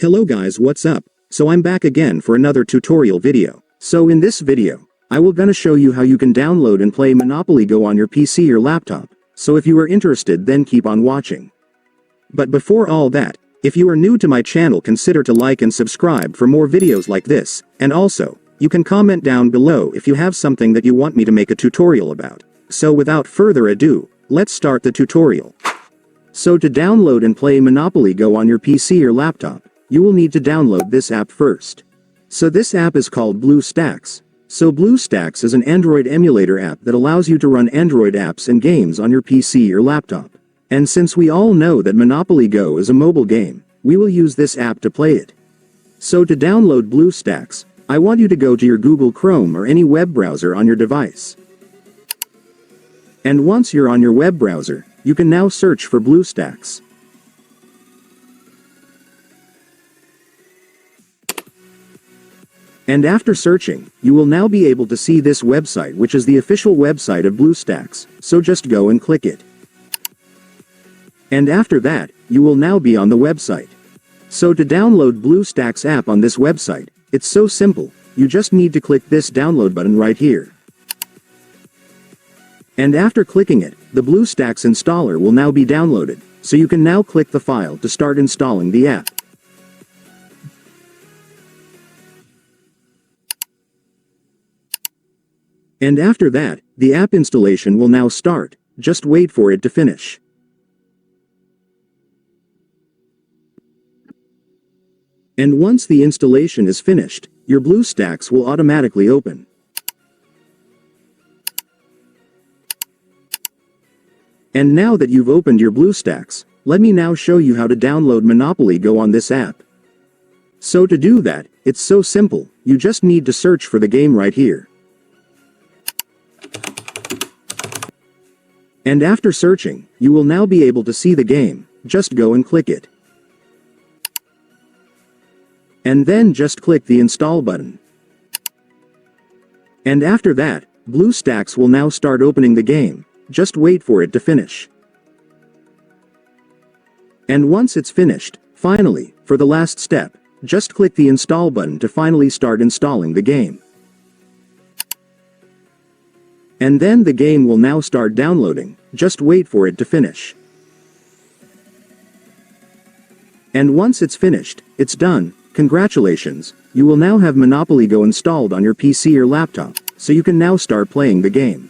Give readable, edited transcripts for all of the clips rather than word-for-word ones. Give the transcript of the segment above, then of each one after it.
Hello guys, what's up? So I'm back again for another tutorial video. So in this video, I will gonna show you how you can download and play Monopoly Go on your PC or laptop. So if you are interested, then keep on watching. But before all that, if you are new to my channel, consider to like and subscribe for more videos like this, and also, you can comment down below if you have something that you want me to make a tutorial about. So without further ado, let's start the tutorial. So to download and play Monopoly Go on your PC or laptop, you will need to download this app first. So this app is called Bluestacks. So Bluestacks is an Android emulator app that allows you to run Android apps and games on your PC or laptop. And since we all know that Monopoly Go is a mobile game, we will use this app to play it. So to download Bluestacks, I want you to go to your Google Chrome or any web browser on your device. And once you're on your web browser, you can now search for Bluestacks. And after searching, you will now be able to see this website, which is the official website of Bluestacks, so just go and click it. And after that, you will now be on the website. So to download Bluestacks app on this website, it's so simple, you just need to click this download button right here. And after clicking it, the Bluestacks installer will now be downloaded, so you can now click the file to start installing the app. And after that, the app installation will now start, just wait for it to finish. And once the installation is finished, your Bluestacks will automatically open. And now that you've opened your Bluestacks, let me now show you how to download Monopoly Go on this app. So to do that, it's so simple, you just need to search for the game right here. And after searching, you will now be able to see the game, just go and click it. And then just click the install button. And after that, Bluestacks will now start opening the game, just wait for it to finish. And once it's finished, finally, for the last step, just click the install button to finally start installing the game. And then the game will now start downloading, just wait for it to finish. And once it's finished, it's done, congratulations, you will now have Monopoly Go installed on your PC or laptop, so you can now start playing the game.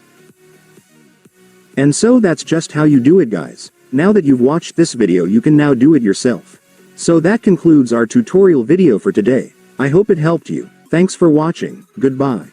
And so that's just how you do it, guys. Now that you've watched this video, you can now do it yourself. So that concludes our tutorial video for today. I hope it helped you. Thanks for watching, goodbye.